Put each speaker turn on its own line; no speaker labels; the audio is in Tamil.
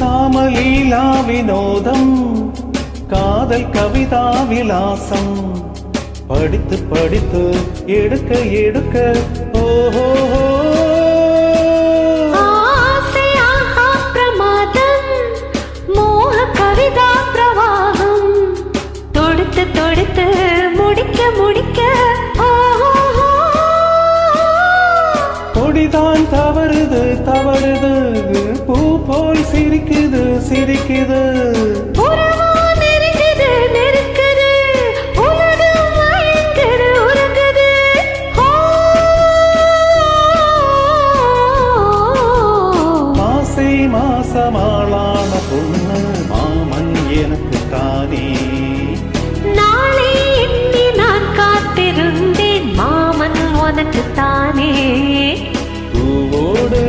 காமலீலா வினோதம் காதல் கவிதா விலாசம் படித்து படித்து எடுக்க எடுக்க ஓஹோ
பிரமாதம் மோக கவிதா பிரவாகம் தொடுத்து தொடுத்து முடிக்க முடிக்க
கொடிதான் தவறுது தவறுது பூ போல் சிரிக்குது சிரிக்குது மாசமாளான பொண்ணு மாமன் எனக்கு தானே
நாளை எண்ணி நான் காத்திருந்தேன் மாமன் உனக்கு தானே
பூவோடு